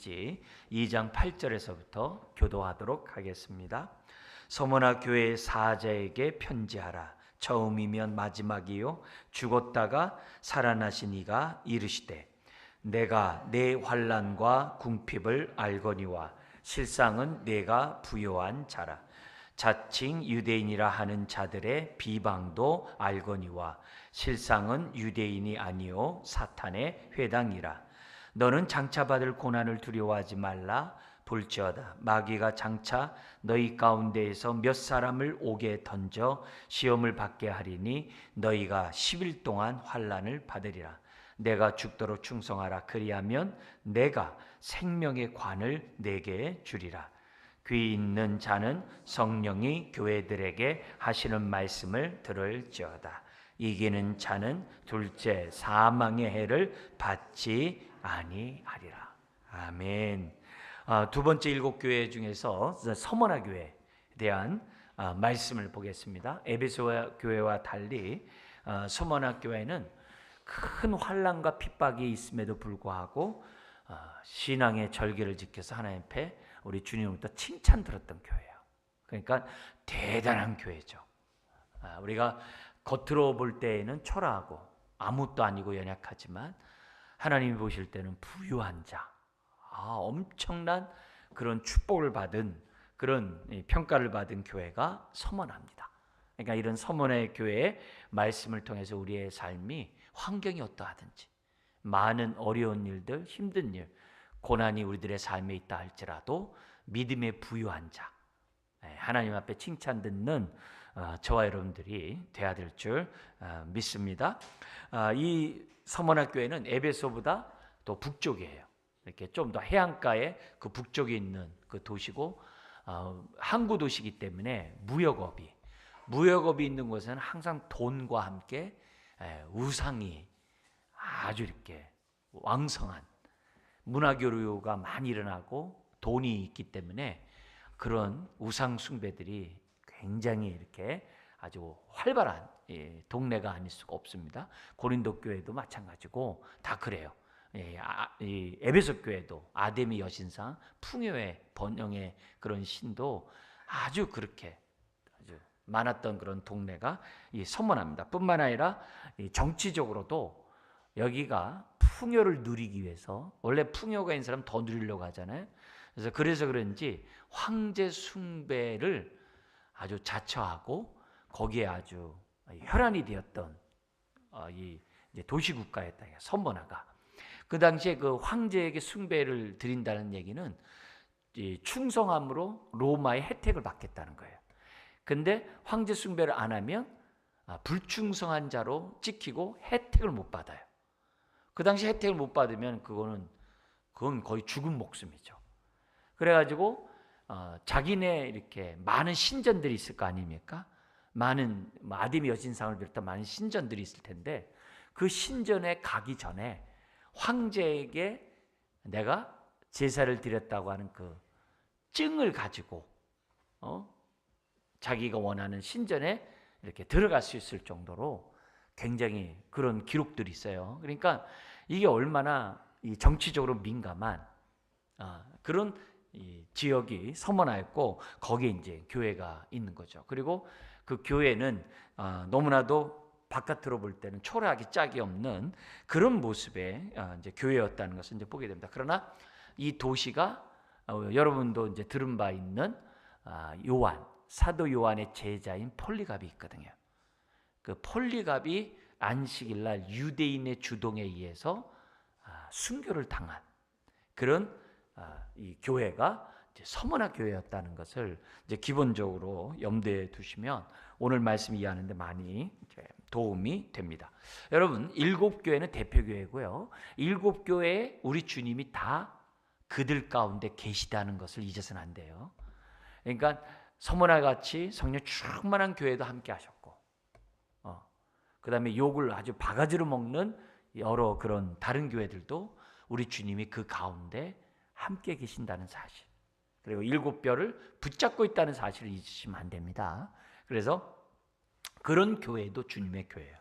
있는지 2장 8절에서부터 교도하도록 하겠습니다. 서머나 교회 사자에게 편지하라. 처음이면 마지막이요 죽었다가 살아나신 이가 이르시되 내가 내 환난과 궁핍을 알거니와 실상은 내가 부요한 자라. 자칭 유대인이라 하는 자들의 비방도 알거니와 실상은 유대인이 아니요 사탄의 회당이라. 너는 장차 받을 고난을 두려워하지 말라. 볼지어다 마귀가 장차 너희 가운데에서 몇 사람을 옥에 던져 시험을 받게 하리니 너희가 10일 동안 환난을 받으리라. 내가 죽도록 충성하라. 그리하면 내가 생명의 관을 내게 주리라. 귀 있는 자는 성령이 교회들에게 하시는 말씀을 들을지어다. 이기는 자는 둘째 사망의 해를 받지 아니하리라. 아멘. 두 번째 일곱 교회 중에서 서머나 교회에 대한 말씀을 보겠습니다. 에베소 교회와 달리 서머나 교회는 큰 환난과 핍박이 있음에도 불구하고 신앙의 절개를 지켜서 하나님 앞에 우리 주님으로부터 칭찬 들었던 교회예요. 그러니까 대단한 교회죠. 우리가 겉으로 볼 때에는 초라하고 아무것도 아니고 연약하지만 하나님이 보실 때는 부유한 자, 엄청난 그런 축복을 받은 그런 평가를 받은 교회가 서머나입니다. 그러니까 이런 서머나의 교회의 말씀을 통해서 우리의 삶이 환경이 어떠하든지 많은 어려운 일들, 힘든 일, 고난이 우리들의 삶에 있다 할지라도 믿음의 부유한 자, 하나님 앞에 칭찬 듣는 저와 여러분들이 되어야 될 줄 믿습니다. 이 서머나 교회는 에베소보다 더 북쪽이에요. 이렇게 좀 더 해안가에 그 북쪽에 있는 그 도시고 항구 도시이기 때문에 무역업이 있는 곳에는 항상 돈과 함께 우상이 아주 이렇게 왕성한 문화교류가 많이 일어나고 돈이 있기 때문에 그런 우상 숭배들이 굉장히 이렇게 아주 활발한 동네가 아닐 수가 없습니다. 고린도 교회도 마찬가지고 다 그래요. 이 에베소 교회도 아데미 여신상, 풍요의 번영의 그런 신도 아주 그렇게 아주 많았던 그런 동네가 이 서머나입니다. 뿐만 아니라 정치적으로도 여기가 풍요를 누리기 위해서, 원래 풍요가 있는 사람 더 누리려고 하잖아요. 그래서 그런지 황제 숭배를 아주 자처하고 거기에 아주 혈안이 되었던 이 도시국가였다. 서머나가 그 당시에 그 황제에게 숭배를 드린다는 얘기는 충성함으로 로마의 혜택을 받겠다는 거예요. 근데 황제 숭배를 안 하면 불충성한 자로 찍히고 혜택을 못 받아요. 그 당시 혜택을 못 받으면 그건 거의 죽은 목숨이죠. 그래가지고 자기네 이렇게 많은 신전들이 있을 거 아닙니까? 많은 아데미 여신상을 비롯한 많은 신전들이 있을 텐데 그 신전에 가기 전에 황제에게 내가 제사를 드렸다고 하는 그 증을 가지고 자기가 원하는 신전에 이렇게 들어갈 수 있을 정도로 굉장히 그런 기록들이 있어요. 그러니까 이게 얼마나 정치적으로 민감한 그런 지역이 서머나였고 거기에 이제 교회가 있는 거죠. 그리고 그 교회는 너무나도 바깥으로 볼 때는 초라하기 짝이 없는 그런 모습의 이제 교회였다는 것을 이제 보게 됩니다. 그러나 이 도시가 여러분도 이제 들은 바 있는 사도 요한의 제자인 폴리갑이 있거든요. 그 폴리갑이 안식일날 유대인의 주동에 의해서 순교를 당한 그런 이 교회가 이제 서머나 교회였다는 것을 이제 기본적으로 염두에 두시면 오늘 말씀 이해하는데 많이 도움이 됩니다. 여러분, 일곱 교회는 대표 교회고요. 일곱 교회에 우리 주님이 다 그들 가운데 계시다는 것을 잊어서는 안 돼요. 그러니까 서머나 같이 성령 충만한 교회도 함께 하셨고, 그 다음에 욕을 아주 바가지로 먹는 여러 그런 다른 교회들도 우리 주님이 그 가운데 함께 계신다는 사실, 그리고 일곱 뼈를 붙잡고 있다는 사실을 잊으시면 안 됩니다. 그래서 그런 교회도 주님의 교회예요.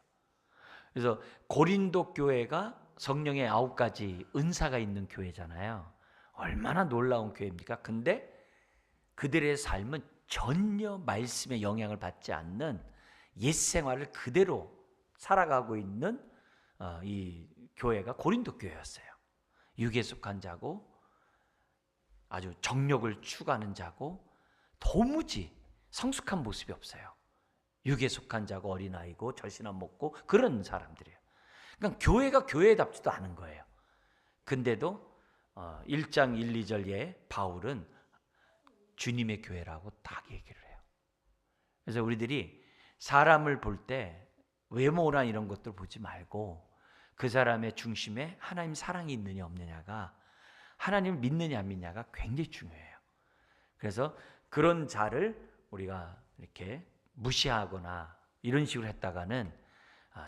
그래서 고린도 교회가 성령의 9가지 은사가 있는 교회잖아요. 얼마나 놀라운 교회입니까? 근데 그들의 삶은 전혀 말씀의 영향을 받지 않는 옛 생활을 그대로 살아가고 있는 이 교회가 고린도 교회였어요. 육에 속한 자고 아주 정욕을 추구하는 자고 도무지 성숙한 모습이 없어요. 육에 속한 자고 어린아이고 절신함 먹고 그런 사람들이에요. 그러니까 교회가 교회답지도 않은 거예요. 근데도 1장 1, 2절에 바울은 주님의 교회라고 딱 얘기를 해요. 그래서 우리들이 사람을 볼 때 외모나 이런 것들 보지 말고 그 사람의 중심에 하나님 사랑이 있느냐 없느냐가, 하나님을 믿느냐 안 믿느냐가 굉장히 중요해요. 그래서 그런 자를 우리가 이렇게 무시하거나 이런 식으로 했다가는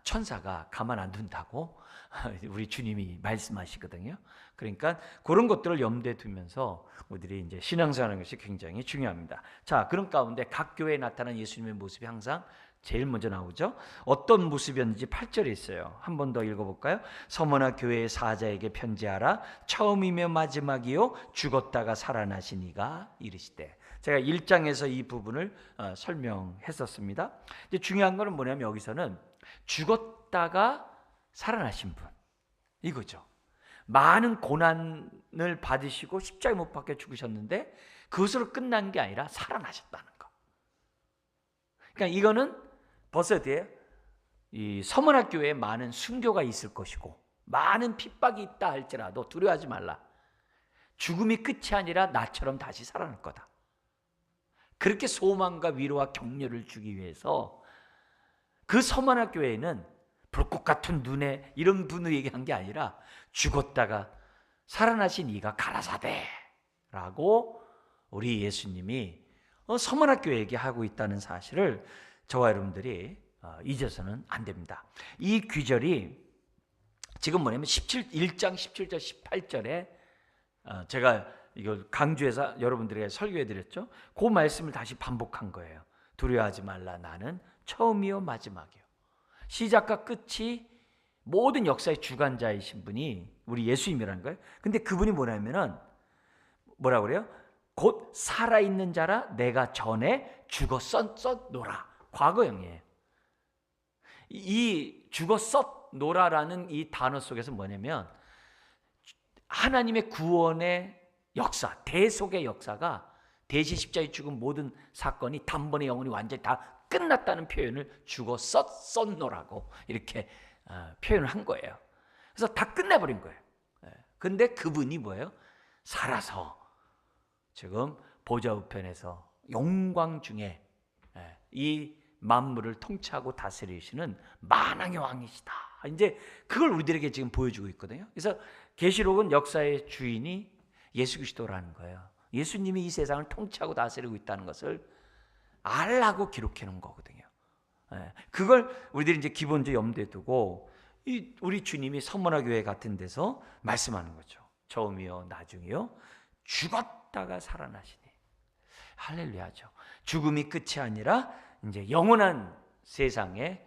천사가 가만 안 둔다고 우리 주님이 말씀하시거든요. 그러니까 그런 것들을 염두에 두면서 우리들이 이제 신앙생활하는 것이 굉장히 중요합니다. 자, 그런 가운데 각 교회에 나타난 예수님의 모습이 항상 제일 먼저 나오죠. 어떤 모습이었는지 8절에 있어요. 한 번 더 읽어볼까요? 서머나 교회의 사자에게 편지하라. 처음이며 마지막이요 죽었다가 살아나신 이가 이르시되. 제가 1장에서 이 부분을 설명했었습니다. 이제 중요한 거는 뭐냐면 여기서는 죽었다가 살아나신 분, 이거죠. 많은 고난을 받으시고 십자가에 못 박혀 죽으셨는데 그것으로 끝난 게 아니라 살아나셨다는 거. 그러니까 이거는 벌써 이 서머나 교회에 많은 순교가 있을 것이고 많은 핍박이 있다 할지라도 두려워하지 말라. 죽음이 끝이 아니라 나처럼 다시 살아날 거다. 그렇게 소망과 위로와 격려를 주기 위해서 그 서머나 교회에는 불꽃 같은 눈에 이런 분을 얘기한 게 아니라 죽었다가 살아나신 이가 가라사대라고 우리 예수님이 서머나 교회에게 하고 있다는 사실을 저와 여러분들이 잊어서는 안 됩니다. 이 귀절이 지금 뭐냐면 1장 17절 18절에 제가 이걸 강조해서 여러분들에게 설교해 드렸죠. 그 말씀을 다시 반복한 거예요. 두려워하지 말라. 나는 처음이요 마지막이요. 시작과 끝이 모든 역사의 주관자이신 분이 우리 예수님이라는 거예요. 근데 그분이 뭐냐면은 뭐라고 그래요? 곧 살아있는 자라 내가 전에 죽었었노라. 과거형이에요. 이 죽었었노라라는 이 단어 속에서 뭐냐면 하나님의 구원의 역사, 대속의 역사가 대신 십자가에 죽은 모든 사건이 단번에 영원히 완전히 다 끝났다는 표현을 죽었었노라고 이렇게 표현을 한 거예요. 그래서 다 끝내버린 거예요. 근데 그분이 뭐예요? 살아서 지금 보좌 우편에서 영광 중에 이 만물을 통치하고 다스리시는 만왕의 왕이시다. 이제 그걸 우리들에게 지금 보여주고 있거든요. 그래서 계시록은 역사의 주인이 예수 그리스도라는 거예요. 예수님이 이 세상을 통치하고 다스리고 있다는 것을 알라고 기록해 놓은 거거든요. 그걸 우리들이 이제 기본적으로 염두에 두고 우리 주님이 서머나 교회 같은 데서 말씀하는 거죠. 처음이요 나중이요 죽었다가 살아나시니. 할렐루야죠. 죽음이 끝이 아니라 이제 영원한 세상의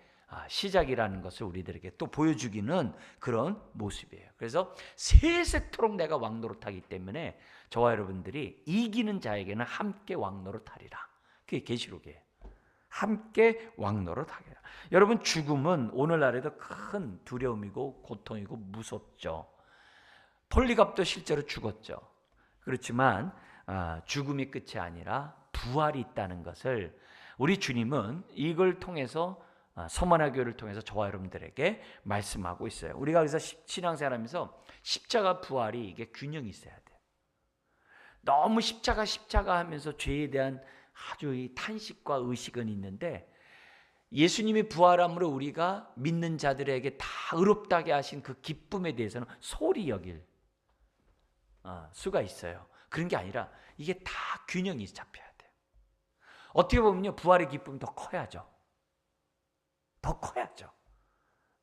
시작이라는 것을 우리들에게 또 보여주기는 그런 모습이에요. 그래서 세세토록 내가 왕노릇하기 때문에 저와 여러분들이 이기는 자에게는 함께 왕노릇하리라. 그게 계시록이에요. 함께 왕노릇하리라. 여러분, 죽음은 오늘날에도 큰 두려움이고 고통이고 무섭죠. 폴리갑도 실제로 죽었죠. 그렇지만 죽음이 끝이 아니라 부활이 있다는 것을 우리 주님은 이걸 통해서 서머나 교회를 통해서 저와 여러분들에게 말씀하고 있어요. 우리가 그래서 신앙생활하면서 십자가 부활이 이게 균형이 있어야 돼요. 너무 십자가 하면서 죄에 대한 아주 이 탄식과 의식은 있는데 예수님이 부활함으로 우리가 믿는 자들에게 다 의롭다게 하신 그 기쁨에 대해서는 소홀히 여길 수가 있어요. 그런 게 아니라 이게 다 균형이 잡혀야 돼요. 어떻게 보면요, 부활의 기쁨이 더 커야죠. 더 커야죠.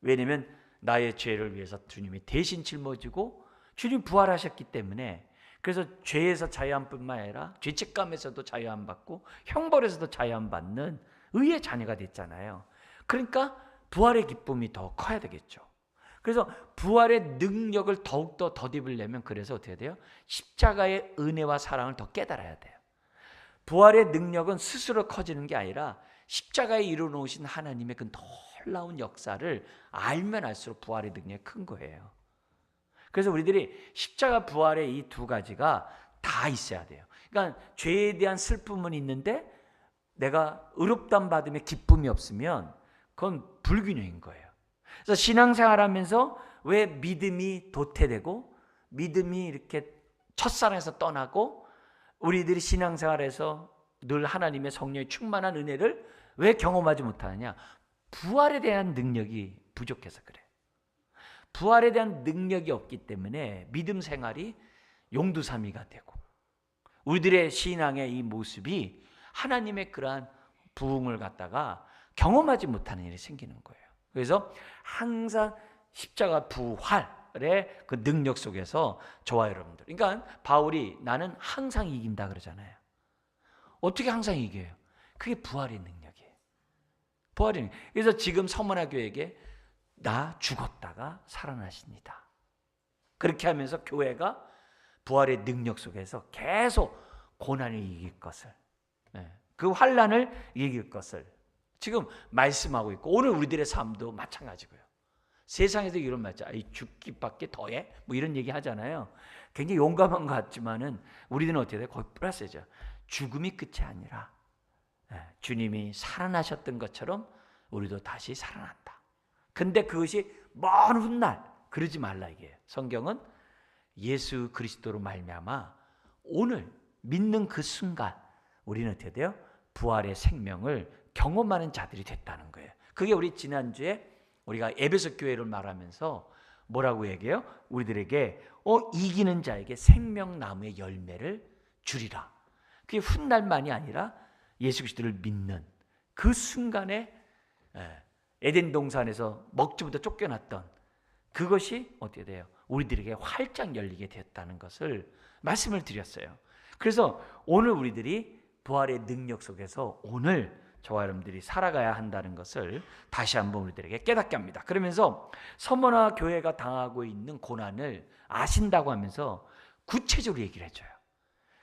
왜냐하면 나의 죄를 위해서 주님이 대신 짊어지고 주님이 부활하셨기 때문에, 그래서 죄에서 자유함뿐만 아니라 죄책감에서도 자유함 받고 형벌에서도 자유함 받는 의의 자녀가 됐잖아요. 그러니까 부활의 기쁨이 더 커야 되겠죠. 그래서 부활의 능력을 더욱더 덧입으려면 그래서 어떻게 돼요? 십자가의 은혜와 사랑을 더 깨달아야 돼요. 부활의 능력은 스스로 커지는 게 아니라 십자가에 이루어놓으신 하나님의 그 놀라운 역사를 알면 알수록 부활의 능력이 큰 거예요. 그래서 우리들이 십자가 부활의 이 두 가지가 다 있어야 돼요. 그러니까 죄에 대한 슬픔은 있는데 내가 의롭다함 받음에 기쁨이 없으면 그건 불균형인 거예요. 그래서 신앙생활하면서 왜 믿음이 도태되고 믿음이 이렇게 첫사랑에서 떠나고 우리들이 신앙생활에서 늘 하나님의 성령의 충만한 은혜를 왜 경험하지 못하느냐? 부활에 대한 능력이 부족해서 그래요. 부활에 대한 능력이 없기 때문에 믿음 생활이 용두사미가 되고 우리들의 신앙의 이 모습이 하나님의 그러한 부흥을 갖다가 경험하지 못하는 일이 생기는 거예요. 그래서 항상 십자가 부활의 그 능력 속에서 저와 여러분들, 그러니까 바울이 나는 항상 이긴다 그러잖아요. 어떻게 항상 이겨요? 그게 부활의 능력이에요. 부활의 능력. 그래서 지금 서문화 교회에게 나 죽었다가 살아나십니다. 그렇게 하면서 교회가 부활의 능력 속에서 계속 고난을 이길 것을, 그 환난을 이길 것을 지금 말씀하고 있고 오늘 우리들의 삶도 마찬가지고요. 세상에서 이런 말 있잖아요. 죽기밖에 더해? 뭐 이런 얘기 하잖아요. 굉장히 용감한 것 같지만은 우리들은 어떻게 돼요? 거의 플러스죠. 죽음이 끝이 아니라 주님이 살아나셨던 것처럼 우리도 다시 살아난다. 근데 그것이 먼 훗날 그러지 말라 이게요. 성경은 예수 그리스도로 말미암아 오늘 믿는 그 순간 우리는 어떻게 돼요? 부활의 생명을 경험하는 자들이 됐다는 거예요. 그게 우리 지난주에 우리가 에베소 교회를 말하면서 뭐라고 얘기해요? 우리들에게 이기는 자에게 생명나무의 열매를 주리라. 그게 훗날만이 아니라 예수 그리스도를 믿는 그 순간에 에덴 동산에서 먹지부터 쫓겨났던 그것이 어떻게 돼요? 우리들에게 활짝 열리게 되었다는 것을 말씀을 드렸어요. 그래서 오늘 우리들이 부활의 능력 속에서 오늘 저와 여러분들이 살아가야 한다는 것을 다시 한번 우리들에게 깨닫게 합니다. 그러면서 서머나 교회가 당하고 있는 고난을 아신다고 하면서 구체적으로 얘기를 해줘요.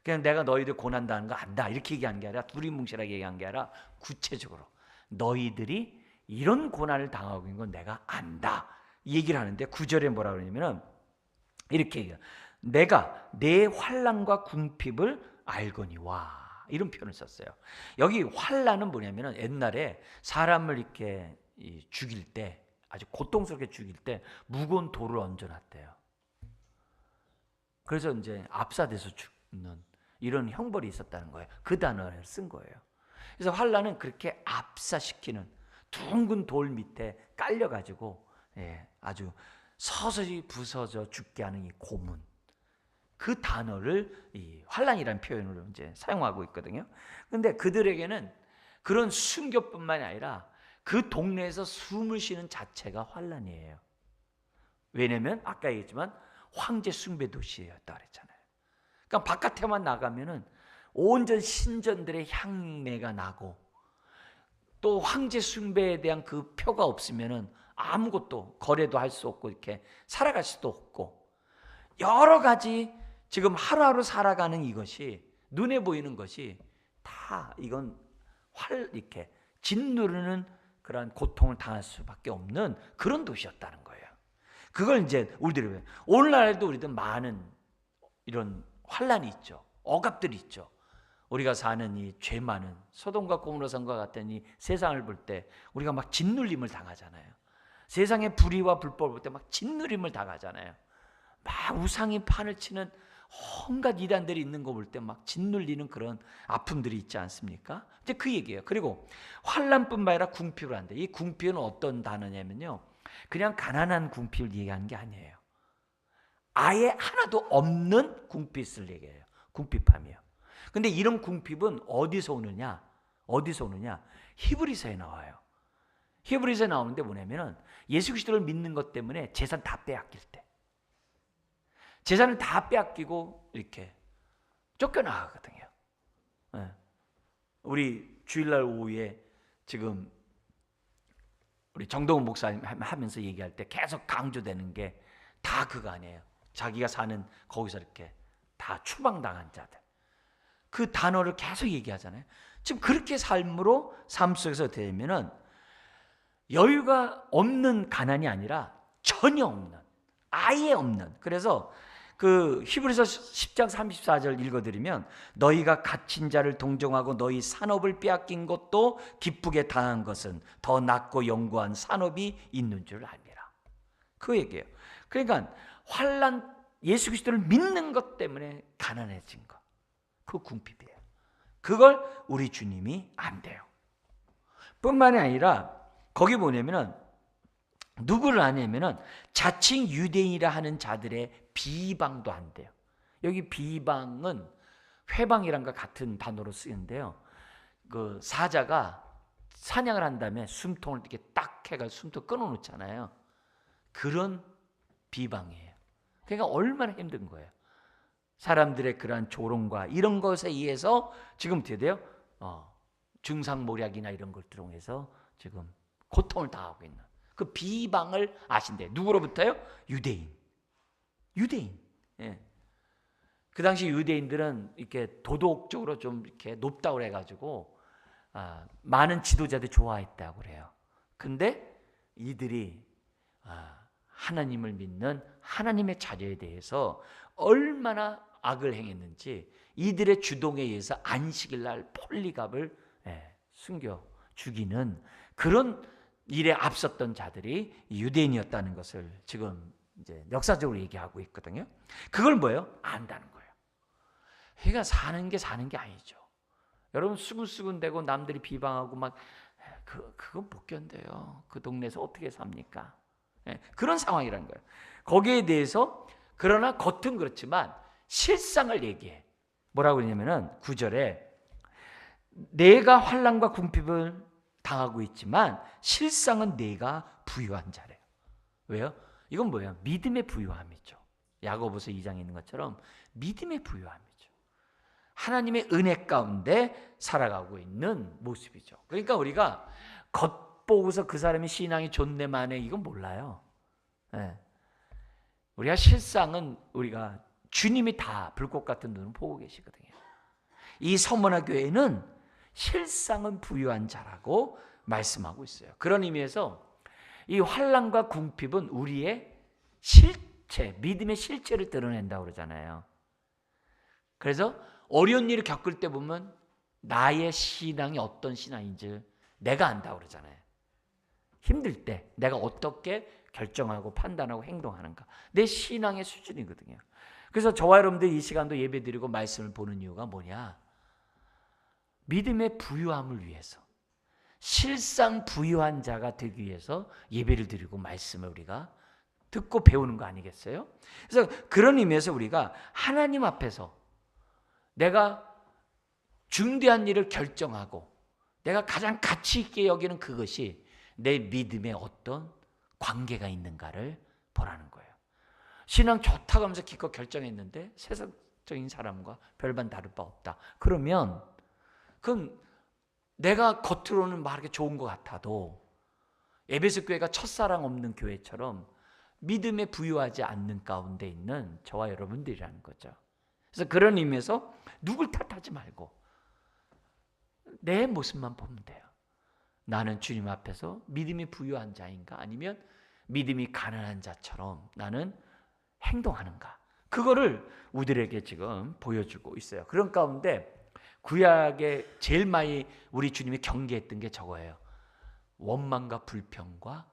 그냥 내가 너희들 고난 당하는 거 안다 이렇게 얘기한 게 아니라 두리뭉실하게 얘기한 게 아니라 구체적으로 너희들이 이런 고난을 당하고 있는 건 내가 안다 이 얘기를 하는데 9절에 뭐라 그러냐면 이렇게 얘기해요. 내가 내 환난과 궁핍을 알거니와 이런 표현을 썼어요. 여기 환난은 뭐냐면 옛날에 사람을 이렇게 죽일 때 아주 고통스럽게 죽일 때 무거운 돌을 얹어놨대요. 그래서 이제 압사돼서 죽는 이런 형벌이 있었다는 거예요. 그 단어를 쓴 거예요. 그래서 환난은 그렇게 압사시키는 둥근 돌 밑에 깔려가지고 아주 서서히 부서져 죽게 하는 이 고문 그 단어를 이 환난이라는 표현으로 이제 사용하고 있거든요. 그런데 그들에게는 그런 순교뿐만이 아니라 그 동네에서 숨을 쉬는 자체가 환난이에요. 왜냐하면 아까 얘기했지만 황제 숭배 도시였다 그랬잖아요. 그러니까 바깥에만 나가면은 온전 신전들의 향내가 나고 또 황제 숭배에 대한 그 표가 없으면은 아무것도 거래도 할 수 없고 이렇게 살아갈 수도 없고 여러 가지 지금 하루하루 살아가는 이것이 눈에 보이는 것이 다 이건 이렇게 짓누르는 그런 고통을 당할 수밖에 없는 그런 도시였다는 거예요. 그걸 이제 우리들이 오늘날에도 우리들 많은 이런 환난이 있죠. 억압들이 있죠. 우리가 사는 이 죄 많은 소돔과 고모라성과 같은 이 세상을 볼 때 우리가 막 짓눌림을 당하잖아요. 세상의 불의와 불법을 볼 때 막 짓눌림을 당하잖아요. 막 우상이 판을 치는 온갖 이단들이 있는 거 볼 때 막 짓눌리는 그런 아픔들이 있지 않습니까? 이제 그 얘기예요. 그리고 환난뿐만 아니라 궁핍을 한대. 이 궁핍은 어떤 단어냐면요. 그냥 가난한 궁핍을 얘기하는 게 아니에요. 아예 하나도 없는 궁핍을 얘기해요. 궁핍함이요. 근데 이런 궁핍은 어디서 오느냐? 어디서 오느냐? 히브리서에 나와요. 히브리서에 나오는데 뭐냐면은 예수 그리스도를 믿는 것 때문에 재산 다 빼앗길 때. 재산을 다 빼앗기고 이렇게 쫓겨나가거든요. 우리 주일날 오후에 지금 우리 정동훈 목사님 하면서 얘기할 때 계속 강조되는 게 다 그거 아니에요. 자기가 사는 거기서 이렇게 다 추방당한 자들. 그 단어를 계속 얘기하잖아요. 지금 그렇게 삶으로 삶 속에서 되면은 여유가 없는 가난이 아니라 전혀 없는, 아예 없는. 그래서 그 히브리서 10장 34절 읽어드리면 너희가 갇힌 자를 동정하고 너희 산업을 빼앗긴 것도 기쁘게 당한 것은 더 낮고 영구한 산업이 있는 줄 알미라. 그 얘기예요. 그러니까 환난, 예수 그리스도를 믿는 것 때문에 가난해진 것, 그 궁핍이에요. 그걸 우리 주님이 안 돼요. 뿐만이 아니라 거기 보내면은 누구를 아냐면은 자칭 유대인이라 하는 자들의 비방도 안 돼요. 여기 비방은 회방이란과 같은 단어로 쓰이는데요. 그 사자가 사냥을 한 다음에 숨통을 이렇게 딱 해가 숨통 끊어놓잖아요. 그런 비방이에요. 그러니까 얼마나 힘든 거예요. 사람들의 그러한 조롱과 이런 것에 의해서 지금 어떻게 돼요? 중상모략이나 이런 걸 통해서 지금 고통을 당하고 있는 그 비방을 아신대. 누구로부터요? 유대인. 예. 그 당시 유대인들은 이렇게 도덕적으로 좀 이렇게 높다고 해가지고 많은 지도자들이 좋아했다고 그래요. 근데 이들이 하나님을 믿는 하나님의 자녀에 대해서 얼마나 악을 행했는지 이들의 주동에 의해서 안식일날 폴리갑을 숨겨 죽이는 그런 일에 앞섰던 자들이 유대인이었다는 것을 지금 이제 역사적으로 얘기하고 있거든요. 그걸 뭐예요? 안다는 거예요. 그러니까 사는 게 아니죠. 여러분 수근수근대고 남들이 비방하고 막 그건 못 견뎌요. 그 동네에서 어떻게 삽니까? 그런 상황이라는 거예요. 거기에 대해서 그러나 겉은 그렇지만 실상을 얘기해. 뭐라고 그러냐면은 9절에 내가 환난과 궁핍을 당하고 있지만 실상은 내가 부유한 자래요. 왜요? 이건 뭐예요? 믿음의 부유함이죠. 야고보서 2장에 있는 것처럼 믿음의 부유함이죠. 하나님의 은혜 가운데 살아가고 있는 모습이죠. 그러니까 우리가 겉보고서 그 사람이 신앙이 좋네 마네 이건 몰라요. 우리가 실상은 우리가 주님이 다 불꽃 같은 눈을 보고 계시거든요. 이 서머나 교회는 실상은 부유한 자라고 말씀하고 있어요. 그런 의미에서 이 환난과 궁핍은 우리의 실체, 믿음의 실체를 드러낸다고 그러잖아요. 그래서 어려운 일을 겪을 때 보면 나의 신앙이 어떤 신앙인지 내가 안다고 그러잖아요. 힘들 때 내가 어떻게 결정하고 판단하고 행동하는가. 내 신앙의 수준이거든요. 그래서 저와 여러분들 이 시간도 예배드리고 말씀을 보는 이유가 뭐냐? 믿음의 부유함을 위해서, 실상 부유한 자가 되기 위해서 예배를 드리고 말씀을 우리가 듣고 배우는 거 아니겠어요? 그래서 그런 의미에서 우리가 하나님 앞에서 내가 중대한 일을 결정하고 내가 가장 가치 있게 여기는 그것이 내 믿음에 어떤 관계가 있는가를 보라는 거예요. 신앙 좋다고 하면서 기껏 결정했는데 세상적인 사람과 별반 다를 바 없다. 그러면 그건 내가 겉으로는 막 이렇게 좋은 것 같아도 에베소 교회가 첫사랑 없는 교회처럼 믿음에 부유하지 않는 가운데 있는 저와 여러분들이라는 거죠. 그래서 그런 의미에서 누굴 탓하지 말고 내 모습만 보면 돼요. 나는 주님 앞에서 믿음이 부유한 자인가 아니면 믿음이 가난한 자처럼 나는 행동하는가. 그거를 우리들에게 지금 보여주고 있어요. 그런 가운데 구약에 제일 많이 우리 주님이 경계했던 게 저거예요. 원망과 불평과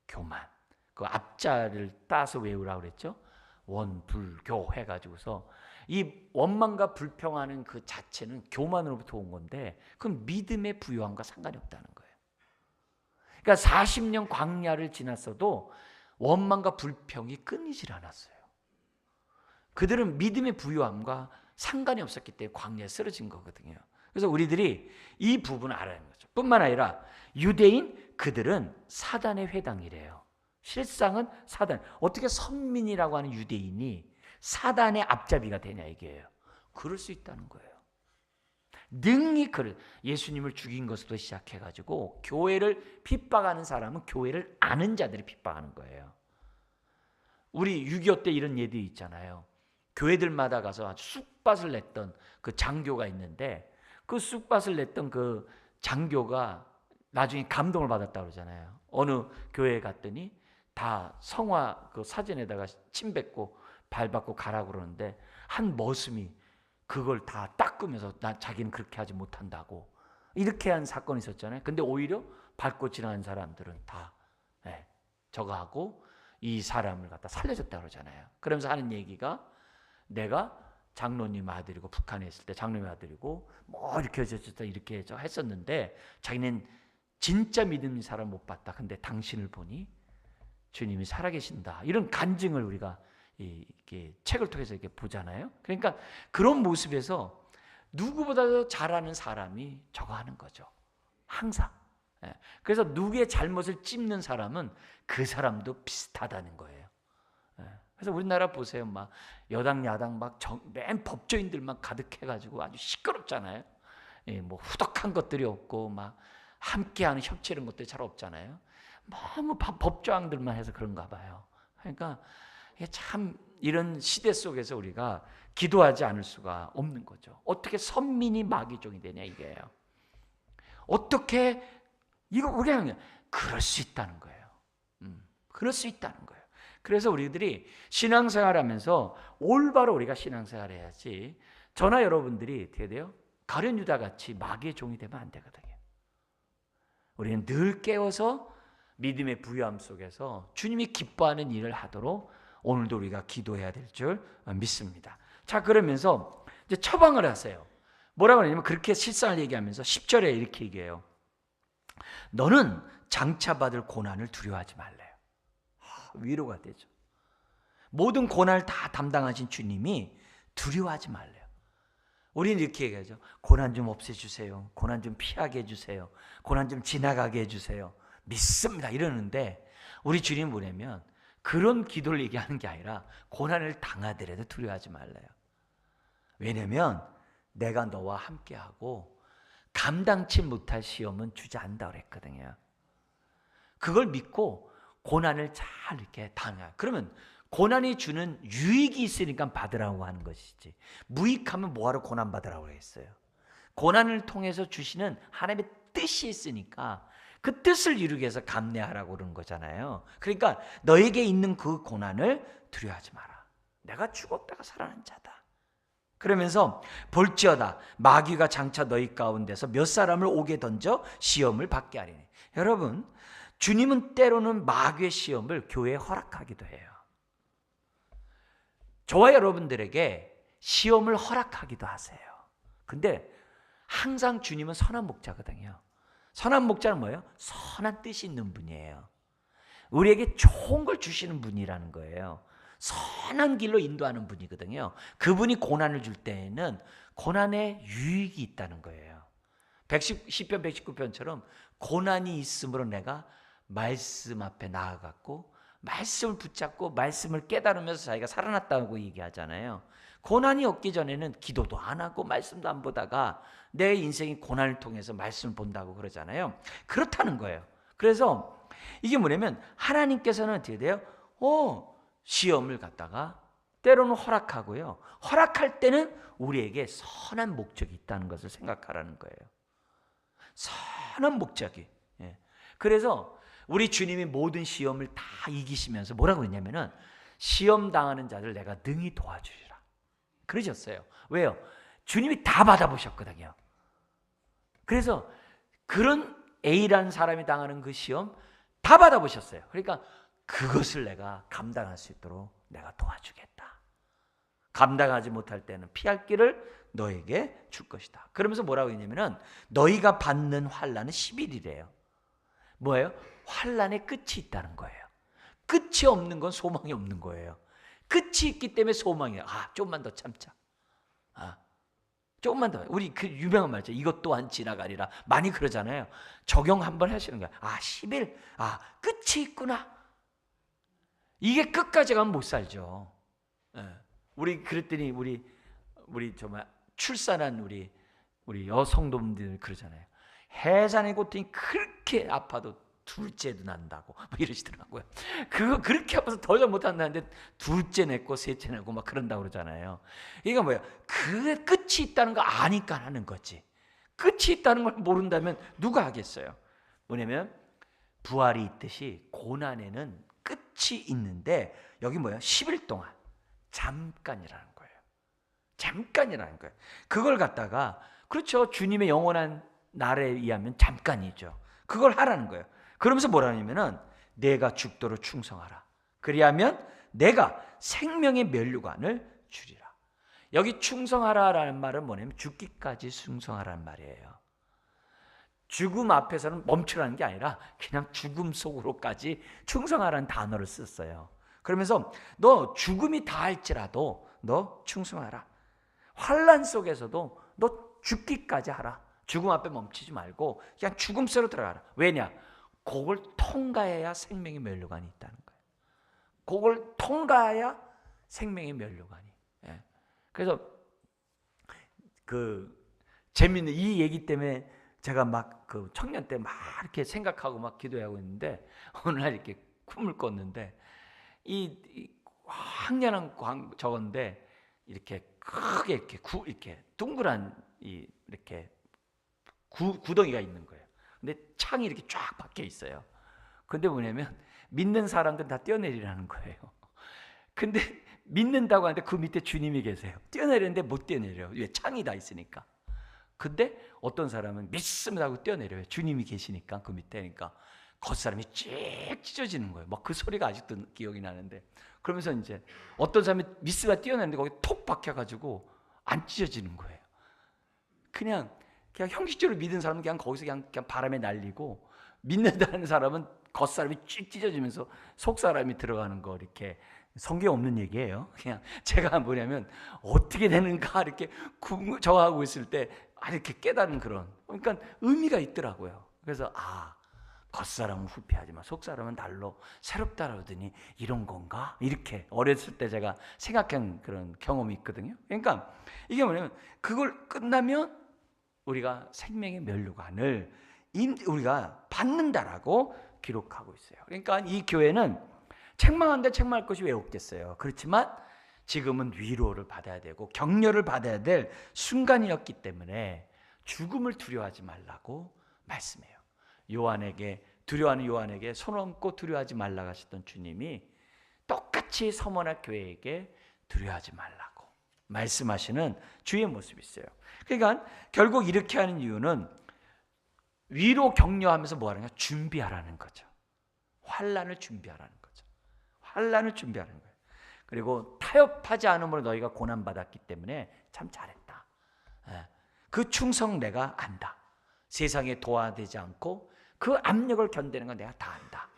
교만. 그 앞자를 따서 외우라고 그랬죠. 원, 불, 교 해가지고서 이 원망과 불평하는 그 자체는 교만으로부터 온 건데 그건 믿음의 부유함과 상관이 없다는 거예요. 그러니까 40년 광야를 지났어도 원망과 불평이 끊이질 않았어요. 그들은 믿음의 부유함과 상관이 없었기 때문에 광야에 쓰러진 거거든요. 그래서 우리들이 이 부분을 알아야 하는 거죠. 뿐만 아니라 유대인 그들은 사단의 회당이래요. 실상은 사단. 어떻게 선민이라고 하는 유대인이 사단의 앞잡이가 되냐 이게요. 그럴 수 있다는 거예요. 능히 예수님을 죽인 것부터 시작해가지고 교회를 핍박하는 사람은 교회를 아는 자들이 핍박하는 거예요. 우리 6.25 때 이런 예들이 있잖아요. 교회들마다 가서 아주 쑥밭을 냈던 그 장교가 있는데 그 쑥밭을 냈던 그 장교가 나중에 감동을 받았다고 그러잖아요. 어느 교회에 갔더니 다 성화 그 사진에다가 침 뱉고 발 받고 가라고 그러는데 한 머슴이 그걸 다 닦으면서 자기는 그렇게 하지 못한다고 이렇게 한 사건이 있었잖아요. 근데 오히려 밟고 지나간 사람들은 다 저거 하고 이 사람을 갖다 살려줬다 그러잖아요. 그러면서 하는 얘기가 내가 장로님 아들이고 북한에 있을 때 장로님 아들이고 뭐 이렇게 이렇게 했었는데 자기는 진짜 믿는 사람 못 봤다. 근데 당신을 보니 주님이 살아계신다. 이런 간증을 우리가 이렇게 책을 통해서 이렇게 보잖아요. 그러니까 그런 모습에서 누구보다도 잘하는 사람이 저거 하는 거죠. 항상. 그래서 누구의 잘못을 찝는 사람은 그 사람도 비슷하다는 거예요. 그래서 우리나라 보세요. 막 여당 야당 막 맨 법조인들만 가득해가지고 아주 시끄럽잖아요. 뭐 후덕한 것들이 없고 막 함께하는 협치 이런 것들이 잘 없잖아요. 너무 법조항들만 해서 그런가 봐요. 그러니까 참 이런 시대 속에서 우리가 기도하지 않을 수가 없는 거죠. 어떻게 선민이 마귀종이 되냐 이게요. 어떻게 이거 우리가 그럴 수 있다는 거예요. 그럴 수 있다는 거예요. 그래서 우리들이 신앙생활하면서 올바로 우리가 신앙생활해야지. 저나 여러분들이 어떻게 돼요? 가룟 유다 같이 마귀의 종이 되면 안 되거든요. 우리는 늘 깨어서 믿음의 부유함 속에서 주님이 기뻐하는 일을 하도록 오늘도 우리가 기도해야 될 줄 믿습니다. 자, 그러면서 이제 처방을 하세요. 뭐라고 하냐면 그렇게 실상을 얘기하면서 10절에 이렇게 얘기해요. 너는 장차받을 고난을 두려워하지 말래요. 위로가 되죠. 모든 고난을 다 담당하신 주님이 두려워하지 말래요. 우리는 이렇게 얘기하죠. 고난 좀 없애주세요. 고난 좀 피하게 해주세요. 고난 좀 지나가게 해주세요. 믿습니다. 이러는데 우리 주님 뭐냐면 그런 기도를 얘기하는 게 아니라 고난을 당하더라도 두려워하지 말래요. 왜냐면 내가 너와 함께하고 감당치 못할 시험은 주지 않는다고 그랬거든요. 그걸 믿고 고난을 잘 이렇게 당해. 그러면 고난이 주는 유익이 있으니까 받으라고 하는 것이지. 무익하면 뭐하러 고난 받으라고 했어요. 고난을 통해서 주시는 하나님의 뜻이 있으니까 그 뜻을 이루기 위해서 감내하라고 그러는 거잖아요. 그러니까 너에게 있는 그 고난을 두려워하지 마라. 내가 죽었다가 살아난 자다. 그러면서 볼지어다 마귀가 장차 너희 가운데서 몇 사람을 옥에 던져 시험을 받게 하리니. 여러분, 주님은 때로는 마귀의 시험을 교회에 허락하기도 해요. 저와 여러분들에게 시험을 허락하기도 하세요. 근데 항상 주님은 선한 목자거든요. 선한 목자는 뭐예요? 선한 뜻이 있는 분이에요. 우리에게 좋은 걸 주시는 분이라는 거예요. 선한 길로 인도하는 분이거든요. 그분이 고난을 줄 때에는 고난에 유익이 있다는 거예요. 시편 119편처럼 고난이 있으므로 내가 말씀 앞에 나아갔고 말씀을 붙잡고 말씀을 깨달으면서 자기가 살아났다고 얘기하잖아요. 고난이 없기 전에는 기도도 안 하고 말씀도 안 보다가 내 인생이 고난을 통해서 말씀을 본다고 그러잖아요. 그렇다는 거예요. 그래서 이게 뭐냐면 하나님께서는 어떻게 돼요? 시험을 갖다가 때로는 허락하고요. 허락할 때는 우리에게 선한 목적이 있다는 것을 생각하라는 거예요. 선한 목적이. 그래서 우리 주님이 모든 시험을 다 이기시면서 뭐라고 했냐면은 시험 당하는 자들 내가 능히 도와주리라 그러셨어요. 왜요? 주님이 다 받아보셨거든요. 그래서 그런 A라는 사람이 당하는 그 시험 다 받아보셨어요. 그러니까 그것을 내가 감당할 수 있도록 내가 도와주겠다. 감당하지 못할 때는 피할 길을 너에게 줄 것이다. 그러면서 뭐라고 했냐면은 너희가 받는 환난은 10일이래요. 뭐예요? 환난의 끝이 있다는 거예요. 끝이 없는 건 소망이 없는 거예요. 끝이 있기 때문에 소망이에요. 조금만 더 참자. 조금만 더. 우리 그 유명한 말이죠. 이것 또한 지나가리라. 많이 그러잖아요. 적용 한번 하시는 거예요. 10일. 끝이 있구나. 이게 끝까지 가면 못 살죠. 우리 그랬더니 우리 정말 출산한 우리 우리 여성도분들 그러잖아요. 해산의 고통이 그렇게 아파도 둘째도 난다고 뭐 이러시더라고요. 그거 그렇게 아파서 더 이상 못한다는데 둘째 냈고 셋째 냈고 막 그런다고 그러잖아요. 이게 뭐야? 그 끝이 있다는 거 아니까 하는 거지. 끝이 있다는 걸 모른다면 누가 하겠어요? 뭐냐면 부활이 있듯이 고난에는 끝이 있는데 여기 뭐야? 10일 동안 잠깐이라는 거예요. 잠깐이라는 거예요. 그걸 갖다가 그렇죠. 주님의 영원한 날에 의하면 잠깐이죠. 그걸 하라는 거예요. 그러면서 뭐라냐면은 내가 죽도록 충성하라. 그리하면 내가 생명의 면류관을 주리라. 여기 충성하라라는 말은 뭐냐면 죽기까지 충성하라는 말이에요. 죽음 앞에서는 멈추라는 게 아니라 그냥 죽음 속으로까지 충성하라는 단어를 썼어요. 그러면서 너 죽음이 다할지라도 너 충성하라. 환난 속에서도 너 죽기까지 하라. 죽음 앞에 멈추지 말고 그냥 죽음 속으로 들어가라. 왜냐? 그걸 통과해야 생명의 면류관이 있다는 거예요. 그걸 통과해야 생명의 면류관이. 예. 그래서 그 재밌는 이 얘기 때문에 제가 막 그 청년 때 막 이렇게 생각하고 막 기도하고 있는데 어느 날 이렇게 꿈을 꿨는데 이 황량한 저건데 이렇게 크게 이렇게 동그란 이렇게 구덩이가 있는 거예요. 근데 창이 이렇게 쫙 박혀 있어요. 근데 뭐냐면 믿는 사람들은 다 뛰어내리라는 거예요. 근데 믿는다고 하는데 그 밑에 주님이 계세요. 뛰어내리는데 못 뛰어내려요. 왜? 창이 다 있으니까. 근데 어떤 사람은 믿습니다 하고 뛰어내려요. 주님이 계시니까 그 밑에. 그러니까 겉사람이 쭉 찢어지는 거예요. 막 그 소리가 아직도 기억이 나는데. 그러면서 이제 어떤 사람이 믿습니다 뛰어내는데 거기 톡 박혀가지고 안 찢어지는 거예요. 그냥 형식적으로 믿은 사람은 그냥 거기서 그냥 바람에 날리고, 믿는다는 사람은 겉사람이 쭉 찢어지면서 속사람이 들어가는 거. 이렇게 성경 없는 얘기예요. 그냥 제가 뭐냐면 어떻게 되는가 이렇게 저하고 있을 때 이렇게 깨달은 그런, 그러니까 의미가 있더라고요. 그래서 겉사람은 후피하지만 속사람은 날로 새롭다 그러더니 이런 건가? 이렇게 어렸을 때 제가 생각한 그런 경험이 있거든요. 그러니까 이게 뭐냐면 그걸 끝나면 우리가 생명의 면류관을 우리가 받는다라고 기록하고 있어요. 그러니까 이 교회는 책망하는데 책망할 것이 왜 없겠어요. 그렇지만 지금은 위로를 받아야 되고 격려를 받아야 될 순간이었기 때문에 죽음을 두려워하지 말라고 말씀해요. 두려워하는 요한에게 손 얹고 두려워하지 말라고 하셨던 주님이 똑같이 서머나 교회에게 두려워하지 말라고 말씀하시는 주의 모습이 있어요. 그러니까 결국 이렇게 하는 이유는 위로 격려하면서 뭐 하는 거야? 준비하라는 거죠. 환난을 준비하라는 거죠. 환난을 준비하는 거예요. 그리고 타협하지 않음으로 너희가 고난받았기 때문에 참 잘했다. 그 충성 내가 안다. 세상에 도화되지 않고 그 압력을 견디는 건 내가 다 안다.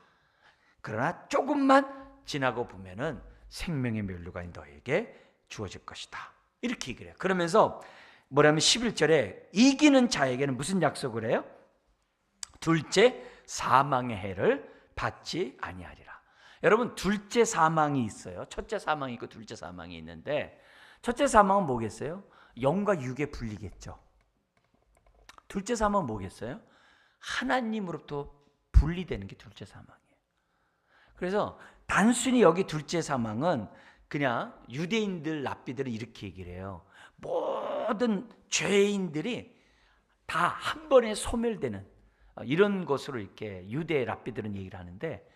그러나 조금만 지나고 보면은 생명의 면류관이 너에게 주어질 것이다. 이렇게 얘기를 해요. 그러면서 뭐냐면 11절에 이기는 자에게는 무슨 약속을 해요? 둘째 사망의 해를 받지 아니하리라. 여러분, 둘째 사망이 있어요. 첫째 사망이 있고 둘째 사망이 있는데, 첫째 사망은 뭐겠어요? 영과 육의 분리겠죠. 둘째 사망은 뭐겠어요? 하나님으로부터 분리되는 게 둘째 사망이에요. 그래서 단순히 여기 둘째 사망은 그냥 유대인들 랍비들은 이렇게 얘기를 해요. 모든 죄인들이 다 한 번에 소멸되는 이런 것으로 이렇게 유대 랍비들은 얘기를 하는데,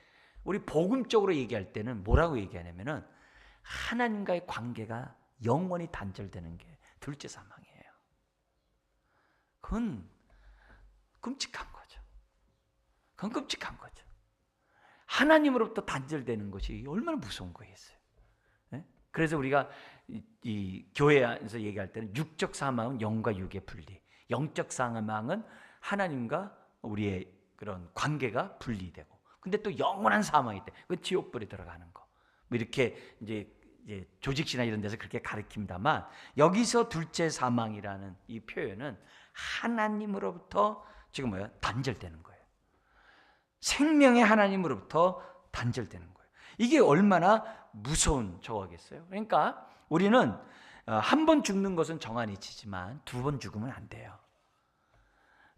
우리 복음적으로 얘기할 때는 뭐라고 얘기하냐면은 하나님과의 관계가 영원히 단절되는 게 둘째 사망이에요. 그건 끔찍한 거죠. 그건 끔찍한 거죠. 하나님으로부터 단절되는 것이 얼마나 무서운 거겠어요. 네? 그래서 우리가 이 교회에서 얘기할 때는 육적 사망은 영과 육의 분리, 영적 사망은 하나님과 우리의 그런 관계가 분리되고, 근데 또 영원한 사망이 있대. 그 지옥불에 들어가는 거. 뭐 이렇게 이제 조직시나 이런 데서 그렇게 가르칩니다만, 여기서 둘째 사망이라는 이 표현은 하나님으로부터 지금 뭐야? 단절되는 거예요. 생명의 하나님으로부터 단절되는 거예요. 이게 얼마나 무서운 저거겠어요. 그러니까 우리는 한 번 죽는 것은 정한이치지만 두 번 죽으면 안 돼요.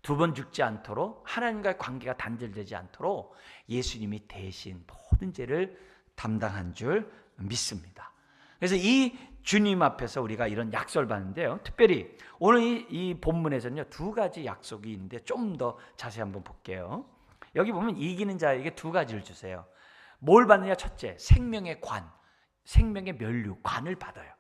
두 번 죽지 않도록, 하나님과의 관계가 단절되지 않도록 예수님이 대신 모든 죄를 담당한 줄 믿습니다. 그래서 이 주님 앞에서 우리가 이런 약속을 받는데요, 특별히 오늘 이 본문에서는요, 두 가지 약속이 있는데 좀 더 자세히 한번 볼게요. 여기 보면 이기는 자에게 두 가지를 주세요. 뭘 받느냐? 첫째, 생명의 관, 생명의 면류, 관을 받아요.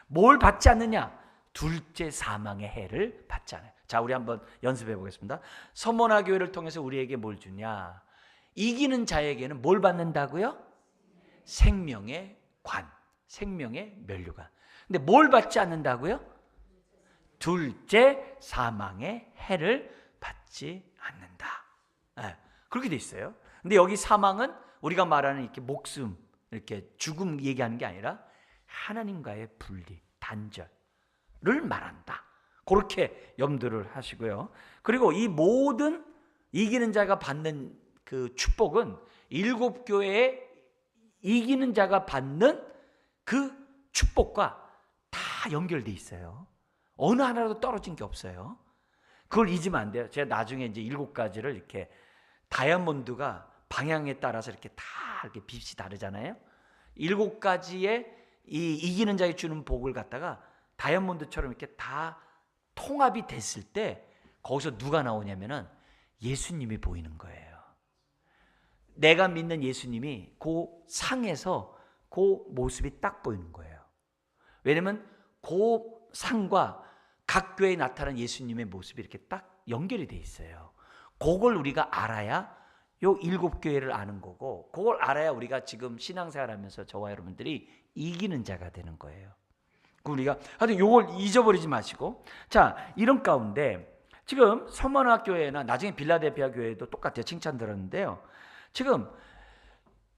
뭘 받지 않느냐? 둘째, 사망의 해를 받지 않아요. 자, 우리 한번 연습해 보겠습니다. 서머나 교회를 통해서 우리에게 뭘 주냐? 이기는 자에게는 뭘 받는다고요? 생명의 관, 생명의 면류관. 근데 뭘 받지 않는다고요? 둘째, 사망의 해를 받지 않는다. 네, 그렇게 돼 있어요. 근데 여기 사망은 우리가 말하는 이렇게 목숨, 이렇게 죽음 얘기하는 게 아니라 하나님과의 분리, 단절을 말한다. 그렇게 염두를 하시고요. 그리고 이 모든 이기는 자가 받는 그 축복은 일곱 교회에 이기는 자가 받는 그 축복과 다 연결돼 있어요. 어느 하나라도 떨어진 게 없어요. 그걸 잊으면 안 돼요. 제가 나중에 이제 7가지를 이렇게 다이아몬드가 방향에 따라서 이렇게 다 이렇게 빛이 다르잖아요. 7가지의 이 이기는 자에 주는 복을 갖다가 다이아몬드처럼 이렇게 다 통합이 됐을 때 거기서 누가 나오냐면은 예수님이 보이는 거예요. 내가 믿는 예수님이 그 상에서 그 모습이 딱 보이는 거예요. 왜냐면 그 상과 각 교회에 나타난 예수님의 모습이 이렇게 딱 연결이 돼 있어요. 그걸 우리가 알아야 요 7교회를 아는 거고, 그걸 알아야 우리가 지금 신앙생활하면서 저와 여러분들이 이기는 자가 되는 거예요. 우리가 하여튼 요걸 잊어버리지 마시고, 자, 이런 가운데 지금 서머나 교회나 나중에 빌라델피아 교회도 똑같아요. 칭찬 들었는데요. 지금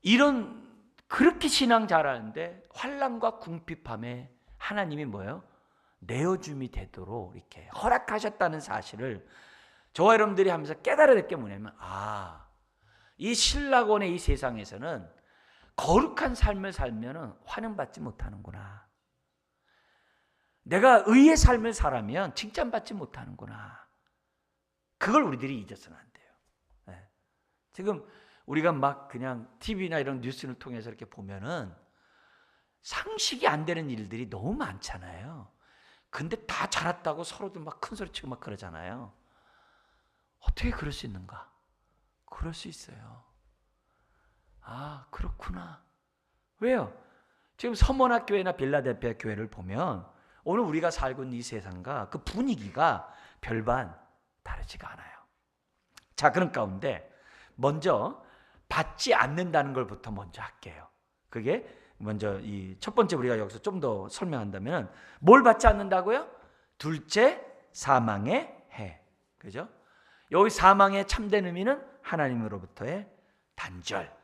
이런 그렇게 신앙 잘하는데 환난과 궁핍함에 하나님이 뭐예요? 내어줌이 되도록 이렇게 허락하셨다는 사실을 저와 여러분들이 하면서 깨달아야 될 게 뭐냐면, 이 신라권의 이 세상에서는 거룩한 삶을 살면 환영받지 못하는구나. 내가 의의 삶을 살면 칭찬받지 못하는구나. 그걸 우리들이 잊어서는 안 돼요. 네. 지금 우리가 막 그냥 TV나 이런 뉴스를 통해서 이렇게 보면은 상식이 안 되는 일들이 너무 많잖아요. 근데 다 잘났다고 서로들 막 큰 소리 치고 막 그러잖아요. 어떻게 그럴 수 있는가? 그럴 수 있어요. 그렇구나. 왜요? 지금 서머나 교회나 빌라델피아 교회를 보면 오늘 우리가 살고 있는 이 세상과 그 분위기가 별반 다르지가 않아요. 자, 그런 가운데 먼저 받지 않는다는 걸부터 먼저 할게요. 그게 먼저 이 첫 번째 우리가 여기서 좀 더 설명한다면 뭘 받지 않는다고요? 둘째, 사망의 해. 그죠? 여기 사망의 참된 의미는 하나님으로부터의 단절.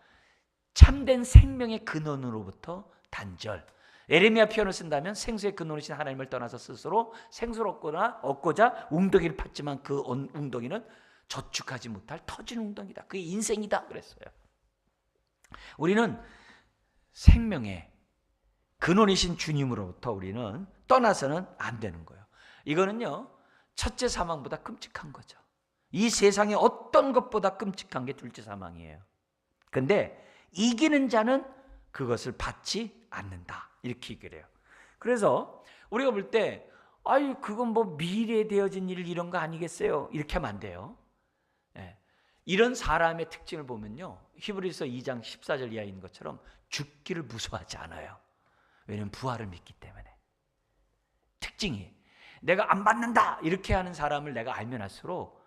참된 생명의 근원으로부터 단절. 에레미야 표현을 쓴다면 생수의 근원이신 하나님을 떠나서 스스로 생수를 얻고자 웅덩이를 팠지만 그 웅덩이는 저축하지 못할 터진 웅덩이다. 그게 인생이다 그랬어요. 우리는 생명의 근원이신 주님으로부터 우리는 떠나서는 안 되는 거예요. 이거는요, 첫째 사망보다 끔찍한 거죠. 이 세상의 어떤 것보다 끔찍한 게 둘째 사망이에요. 근데 이기는 자는 그것을 받지 않는다. 이렇게 얘기를 해요. 그래서 우리가 볼 때 그건 뭐 미래에 되어진 일 이런 거 아니겠어요? 이렇게 하면 안 돼요. 예. 이런 사람의 특징을 보면요, 히브리서 2장 14절 이하에 있는 것처럼 죽기를 무서워하지 않아요. 왜냐하면 부활을 믿기 때문에. 특징이 내가 안 받는다 이렇게 하는 사람을 내가 알면 할수록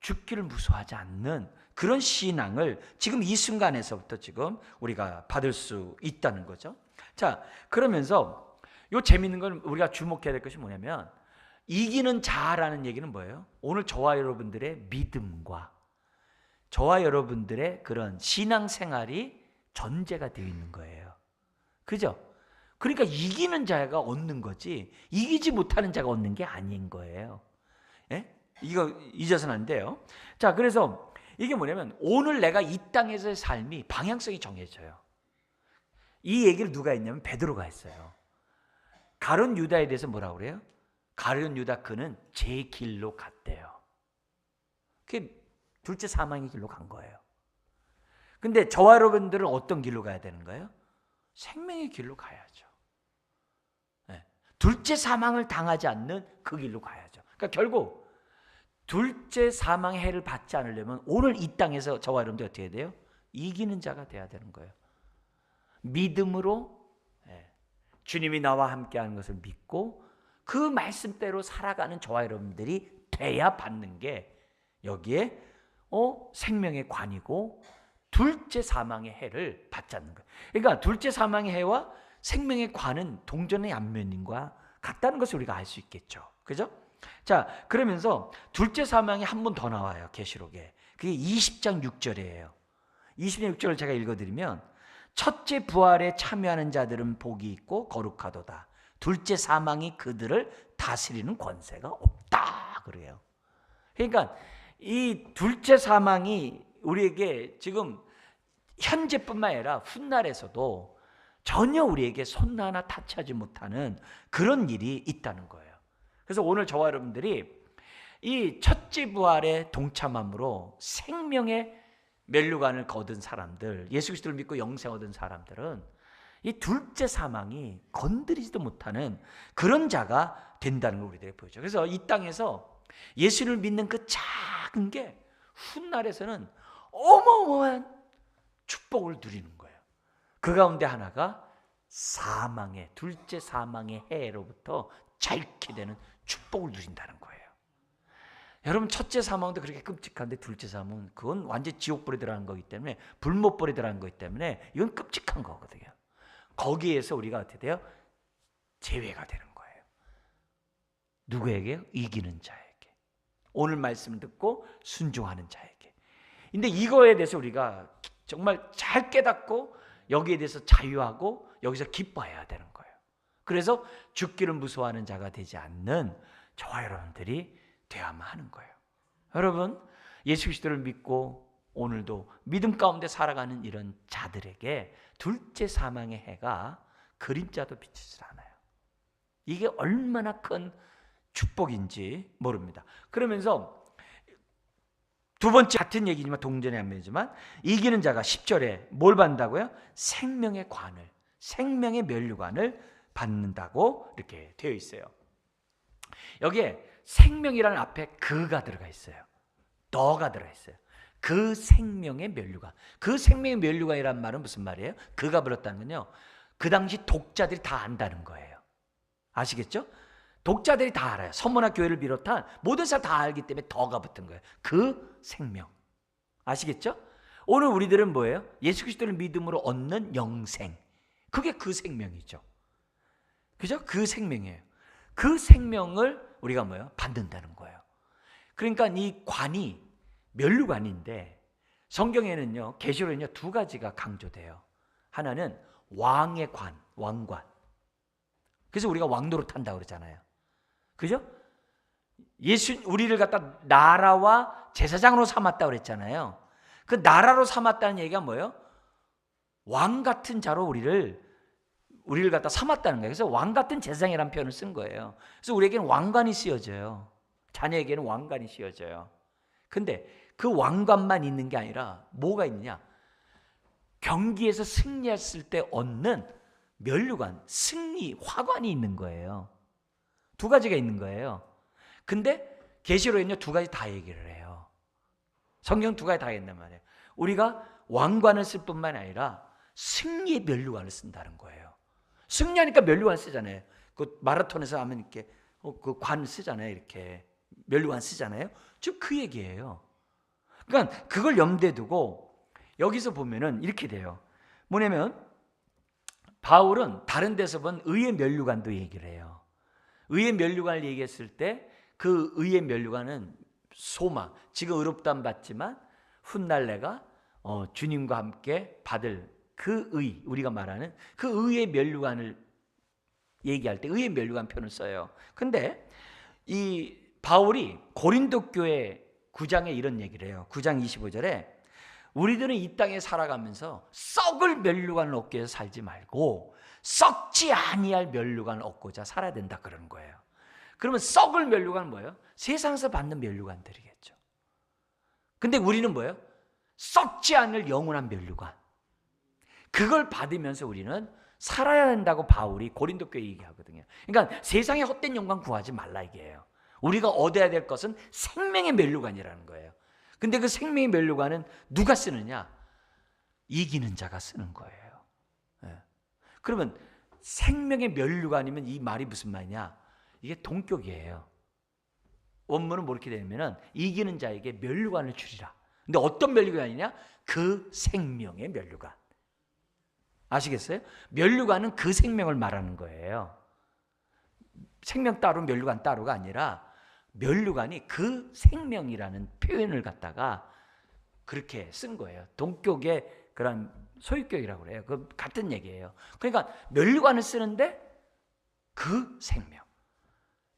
죽기를 무서워하지 않는 그런 신앙을 지금 이 순간에서부터 지금 우리가 받을 수 있다는 거죠. 자, 그러면서 요 재밌는 건 우리가 주목해야 될 것이 뭐냐면, 이기는 자라는 얘기는 뭐예요? 오늘 저와 여러분들의 믿음과 저와 여러분들의 그런 신앙생활이 전제가 되어 있는 거예요. 그죠? 그러니까 이기는 자가 얻는 거지 이기지 못하는 자가 얻는 게 아닌 거예요. 예? 이거 잊어서는 안 돼요. 자, 그래서 이게 뭐냐면 오늘 내가 이 땅에서의 삶이 방향성이 정해져요. 이 얘기를 누가 했냐면 베드로가 했어요. 가룟 유다에 대해서 뭐라고 그래요? 가룟 유다 그는 제 길로 갔대요. 그게 둘째 사망의 길로 간 거예요. 근데 저와 여러분들은 어떤 길로 가야 되는 거예요? 생명의 길로 가야죠. 네. 둘째 사망을 당하지 않는 그 길로 가야죠. 그러니까 결국 둘째 사망의 해를 받지 않으려면 오늘 이 땅에서 저와 여러분들 어떻게 해야 돼요? 이기는 자가 돼야 되는 거예요. 믿음으로 주님이 나와 함께하는 것을 믿고 그 말씀대로 살아가는 저와 여러분들이 돼야 받는 게 여기에 생명의 관이고 둘째 사망의 해를 받지 않는 거예요. 그러니까 둘째 사망의 해와 생명의 관은 동전의 앞면인과 같다는 것을 우리가 알 수 있겠죠. 그죠? 자, 그러면서 둘째 사망이 한 번 더 나와요. 계시록에. 그게 20장 6절이에요. 20장 6절을 제가 읽어드리면 첫째 부활에 참여하는 자들은 복이 있고 거룩하도다. 둘째 사망이 그들을 다스리는 권세가 없다. 그래요. 그러니까 이 둘째 사망이 우리에게 지금 현재뿐만 아니라 훗날에서도 전혀 우리에게 손 하나 타치하지 못하는 그런 일이 있다는 거예요. 그래서 오늘 저와 여러분들이 이 첫째 부활에 동참함으로 생명의 멸류관을 거둔 사람들, 예수 그리스도를 믿고 영생 얻은 사람들은 이 둘째 사망이 건드리지도 못하는 그런 자가 된다는 걸 우리들이 보여줘. 그래서 이 땅에서 예수를 믿는 그 작은 게 훗날에서는 어마어마한 축복을 누리는 거예요. 그 가운데 하나가 둘째 사망의 해로부터 자유케 되는 축복을 누린다는 거예요. 여러분, 첫째 사망도 그렇게 끔찍한데 둘째 사망은 그건 완전 지옥불에 들어간 거기 때문에, 불못불에 들어간 거기 때문에 이건 끔찍한 거거든요. 거기에서 우리가 어떻게 돼요? 제외가 되는 거예요. 누구에게요? 이기는 자에게. 오늘 말씀 듣고 순종하는 자에게. 근데 이거에 대해서 우리가 정말 잘 깨닫고 여기에 대해서 자유하고 여기서 기뻐해야 되는 거예요. 그래서 죽기를 무서워하는 자가 되지 않는 저와 여러분들이 되어야만 하는 거예요. 여러분, 예수 그리스도를 믿고 오늘도 믿음 가운데 살아가는 이런 자들에게 둘째 사망의 해가 그림자도 비치질 않아요. 이게 얼마나 큰 축복인지 모릅니다. 그러면서 두 번째, 같은 얘기지만 동전의 앞면이지만 이기는 자가 10절에 뭘 받는다고요? 생명의 관을, 생명의 멸류관을 받는다고 이렇게 되어 있어요. 여기에 생명이라는 앞에 그가 들어가 있어요. 너가 들어가 있어요. 그 생명의 멸류관. 그 생명의 멸류관이란 말은 무슨 말이에요? 그가 불렀다는 건요, 그 당시 독자들이 다 안다는 거예요. 아시겠죠? 독자들이 다 알아요. 서문화 교회를 비롯한 모든 사람 다 알기 때문에 더가 붙은 거예요. 그 생명. 아시겠죠? 오늘 우리들은 뭐예요? 예수 그리스도를 믿음으로 얻는 영생. 그게 그 생명이죠. 그죠? 그 생명이에요. 그 생명을 우리가 뭐예요? 받는다는 거예요. 그러니까 이 관이 멸류관인데 성경에는요, 계시록에는요, 두 가지가 강조돼요. 하나는 왕의 관, 왕관. 그래서 우리가 왕노릇 한다고 그러잖아요. 그죠? 우리를 갖다 나라와 제사장으로 삼았다고 그랬잖아요. 그 나라로 삼았다는 얘기가 뭐예요? 왕 같은 자로 우리를 갖다 삼았다는 거예요. 그래서 왕 같은 제사장이라는 표현을 쓴 거예요. 그래서 우리에게는 왕관이 씌워져요. 자녀에게는 왕관이 씌워져요. 근데 그 왕관만 있는 게 아니라 뭐가 있느냐? 경기에서 승리했을 때 얻는 멸류관, 승리, 화관이 있는 거예요. 두 가지가 있는 거예요. 근데 계시록에는요, 두 가지 다 얘기를 해요. 성경 두 가지 다 했단 말이에요. 우리가 왕관을 쓸 뿐만 아니라 승리의 멸류관을 쓴다는 거예요. 승리하니까 멸류관 쓰잖아요. 그 마라톤에서 하면 이렇게 그 관 쓰잖아요. 이렇게 멸류관 쓰잖아요. 즉 그 얘기예요. 그러니까 그걸 염두에 두고 여기서 보면은 이렇게 돼요. 뭐냐면 바울은 다른 데서 본 의의 멸류관도 얘기를 해요. 의의 멸류관을 얘기했을 때 그 의의 멸류관은 소망, 지금 의롭다함 받지만 훗날 내가 주님과 함께 받을 그 의, 우리가 말하는 그 의의 멸류관을 얘기할 때 의의 멸류관 표현을 써요. 근데 이 바울이 고린도 교회 9장에 이런 얘기를 해요. 9장 25절에 우리들은 이 땅에 살아가면서 썩을 멸류관을 얻기 위해서 살지 말고 썩지 아니할 면류관을 얻고자 살아야 된다 그러는 거예요. 그러면 썩을 면류관은 뭐예요? 세상에서 받는 면류관들이겠죠. 근데 우리는 뭐예요? 썩지 않을 영원한 면류관. 그걸 받으면서 우리는 살아야 된다고 바울이 고린도 교회에 얘기하거든요. 그러니까 세상의 헛된 영광 구하지 말라 이게요. 우리가 얻어야 될 것은 생명의 면류관이라는 거예요. 근데 그 생명의 면류관은 누가 쓰느냐? 이기는 자가 쓰는 거예요. 그러면 생명의 면류관이면 이 말이 무슨 말이냐? 이게 동격이에요. 원문은 뭐 이렇게 되냐면은 이기는 자에게 면류관을 주리라. 근데 어떤 면류관이냐? 그 생명의 면류관. 아시겠어요? 면류관은 그 생명을 말하는 거예요. 생명 따로 면류관 따로가 아니라 면류관이 그 생명이라는 표현을 갖다가 그렇게 쓴 거예요. 동격의 그런 소유격이라고 그래요. 그 같은 얘기예요. 그러니까 면류관을 쓰는데 그 생명,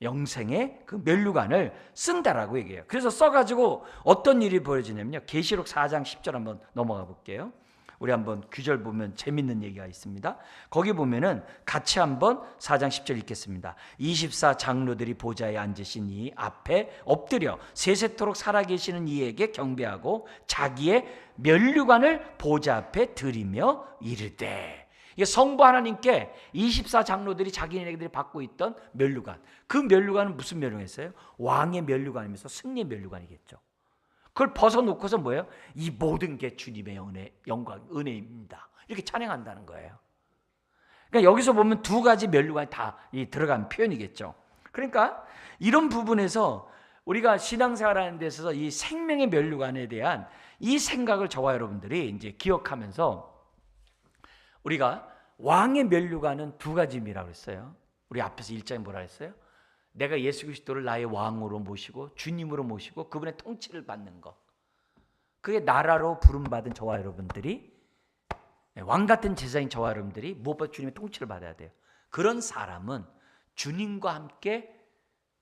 영생의 그 면류관을 쓴다라고 얘기해요. 그래서 써가지고 어떤 일이 벌어지냐면요. 계시록 4장 10절 한번 넘어가 볼게요. 우리 한번 규절 보면 재밌는 얘기가 있습니다. 거기 보면은 같이 한번 4장 10절 읽겠습니다. 24 장로들이 보좌에 앉으신 이 앞에 엎드려 세세토록 살아계시는 이에게 경배하고 자기의 면류관을 보좌 앞에 드리며 이르되. 이게 성부 하나님께 24 장로들이 자기네들이 받고 있던 면류관. 그 면류관은 무슨 면류관이었어요? 왕의 면류관이면서 승리의 면류관이겠죠. 그걸 벗어놓고서 뭐예요? 이 모든 게 주님의 영광, 은혜입니다. 이렇게 찬양한다는 거예요. 그러니까 여기서 보면 두 가지 면류관이 다 들어간 표현이겠죠. 그러니까 이런 부분에서 우리가 신앙생활하는 데 있어서 이 생명의 면류관에 대한 이 생각을 저와 여러분들이 이제 기억하면서 우리가 왕의 면류관은 두 가지 의미라고 했어요. 우리 앞에서 1장에 뭐라 했어요? 내가 예수 그리스도를 나의 왕으로 모시고 주님으로 모시고 그분의 통치를 받는 것. 그게 나라로 부름받은 저와 여러분들이, 왕 같은 제사장인 저와 여러분들이 무엇보다 주님의 통치를 받아야 돼요. 그런 사람은 주님과 함께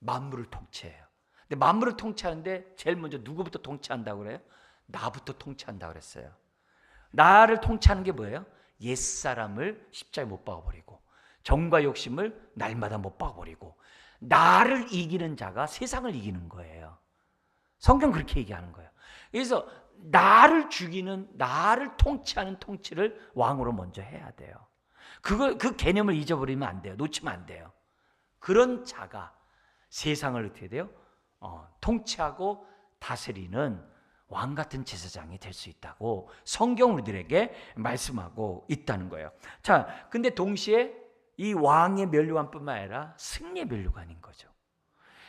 만물을 통치해요. 근데 만물을 통치하는데 제일 먼저 누구부터 통치한다고 그래요? 나부터 통치한다고 그랬어요. 나를 통치하는 게 뭐예요? 옛사람을 십자가에 못 박아버리고 정과 욕심을 날마다 못 박아버리고 나를 이기는 자가 세상을 이기는 거예요. 성경 그렇게 얘기하는 거예요. 그래서 나를 죽이는, 나를 통치하는 통치를 왕으로 먼저 해야 돼요. 그 개념을 잊어버리면 안 돼요. 놓치면 안 돼요. 그런 자가 세상을 어떻게 돼요? 통치하고 다스리는 왕 같은 제사장이 될 수 있다고 성경 우리들에게 말씀하고 있다는 거예요. 자, 근데 동시에 이 왕의 면류관뿐만 아니라 승리의 면류관인 거죠.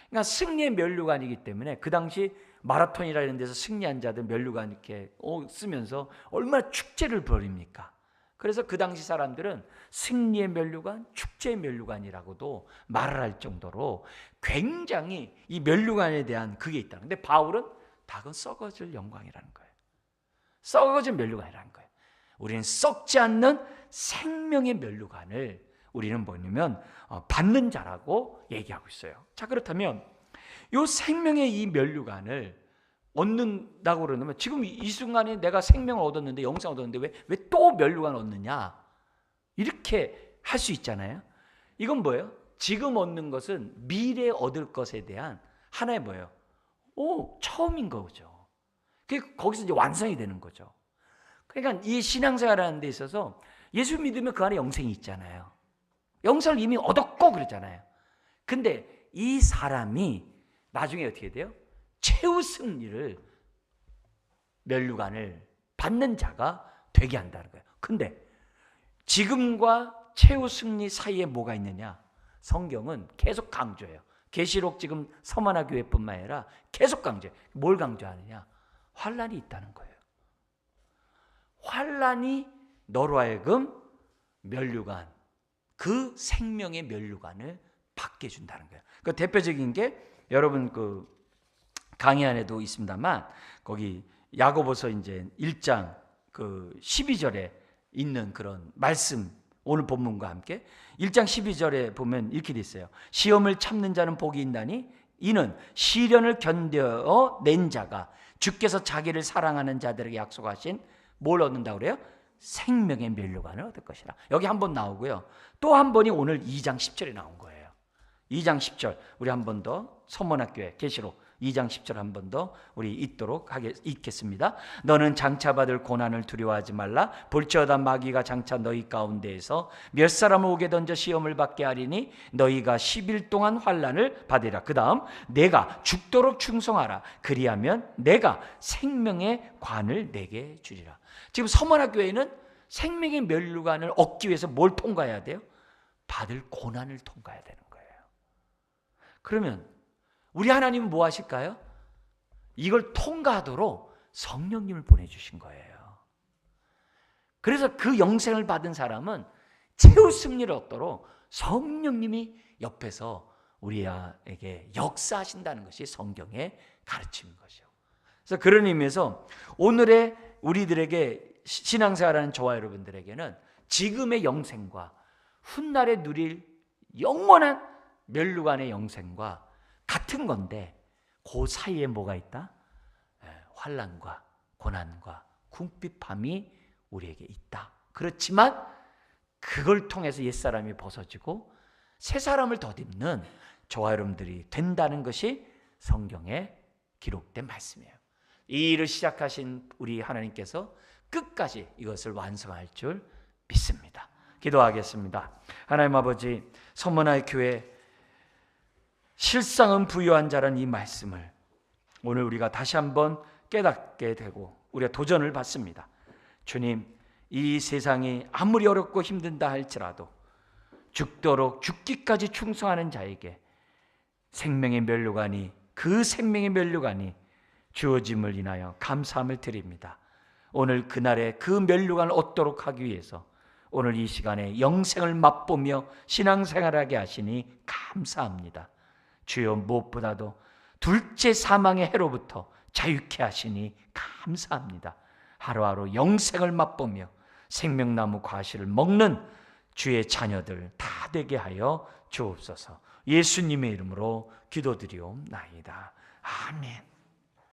그러니까 승리의 면류관이기 때문에 그 당시 마라톤이라는 데서 승리한 자들 면류관 이렇게 쓰면서 얼마나 축제를 벌입니까? 그래서 그 당시 사람들은 승리의 면류관, 축제의 면류관이라고도 말을 할 정도로 굉장히 이 면류관에 대한 그게 있다. 근데 바울은 닭은 썩어질 영광이라는 거예요. 썩어질 면류관이라는 거예요. 우리는 썩지 않는 생명의 면류관을 우리는 뭐냐면 받는 자라고 얘기하고 있어요. 자, 그렇다면 이 생명의 이 면류관을 얻는다고 그러면 지금 이 순간에 내가 생명을 얻었는데, 영생을 얻었는데 왜 또 면류관을 얻느냐? 이렇게 할 수 있잖아요. 이건 뭐예요? 지금 얻는 것은 미래에 얻을 것에 대한 하나의 뭐예요? 처음인 거죠. 거기서 이제 완성이 되는 거죠. 그러니까 이 신앙생활하는 데 있어서 예수 믿으면 그 안에 영생이 있잖아요. 영생을 이미 얻었고 그러잖아요. 근데 이 사람이 나중에 어떻게 돼요? 최후 승리를, 면류관을 받는 자가 되게 한다는 거예요. 근데 지금과 최후 승리 사이에 뭐가 있느냐? 성경은 계속 강조해요. 계시록 지금 서머나 교회뿐만 아니라 계속 강조해요. 뭘 강조하느냐? 환란이 있다는 거예요. 환란이 너로 하여금 면류관, 그 생명의 면류관을 받게 해준다는 거예요. 그 대표적인 게 여러분 그 강의 안에도 있습니다만 거기 야고보서 이제 1장 그 12절에 있는 그런 말씀, 오늘 본문과 함께 1장 12절에 보면 이렇게 돼 있어요. 시험을 참는 자는 복이 있나니 이는 시련을 견뎌 낸 자가 주께서 자기를 사랑하는 자들에게 약속하신 뭘 얻는다고 그래요? 생명의 면류관을 얻을 것이라. 여기 한 번 나오고요. 또 한 번이 오늘 2장 10절에 나온 거예요. 2장 10절 우리 한 번 더 서문학교회 계시록 2장 10절 한 번 더 우리 읽겠습니다. 너는 장차 받을 고난을 두려워하지 말라. 볼지어다 마귀가 장차 너희 가운데에서 몇 사람을 오게 던져 시험을 받게 하리니 너희가 10일 동안 환난을 받으리라. 그 다음 내가 죽도록 충성하라. 그리하면 내가 생명의 관을 내게 주리라. 지금 서문학교회는 생명의 면류관을 얻기 위해서 뭘 통과해야 돼요? 받을 고난을 통과해야 되는 거예요. 그러면 우리 하나님은 뭐 하실까요? 이걸 통과하도록 성령님을 보내주신 거예요. 그래서 그 영생을 받은 사람은 최후 승리를 얻도록 성령님이 옆에서 우리에게 역사하신다는 것이 성경의 가르침인 것이죠. 그래서 그런 의미에서 오늘의 우리들에게 신앙생활하는 저와 여러분들에게는 지금의 영생과 훗날에 누릴 영원한 면류관의 영생과 같은 건데 그 사이에 뭐가 있다? 환난과 고난과 궁핍함이 우리에게 있다. 그렇지만 그걸 통해서 옛사람이 벗어지고 새 사람을 덧입는 저와 여러분들이 된다는 것이 성경에 기록된 말씀이에요. 이 일을 시작하신 우리 하나님께서 끝까지 이것을 완성할 줄 믿습니다. 기도하겠습니다. 하나님 아버지, 서문화의 교회 실상은 부유한 자란 이 말씀을 오늘 우리가 다시 한번 깨닫게 되고 우리가 도전을 받습니다. 주님, 이 세상이 아무리 어렵고 힘든다 할지라도 죽도록 죽기까지 충성하는 자에게 생명의 면류관이, 그 생명의 면류관이 주어짐을 인하여 감사함을 드립니다. 오늘 그날의 그 면류관을 얻도록 하기 위해서 오늘 이 시간에 영생을 맛보며 신앙생활하게 하시니 감사합니다. 주여, 무엇보다도 둘째 사망의 해로부터 자유케 하시니 감사합니다. 하루하루 영생을 맛보며 생명나무 과실을 먹는 주의 자녀들 다 되게 하여 주옵소서. 예수님의 이름으로 기도드리옵나이다. 아멘.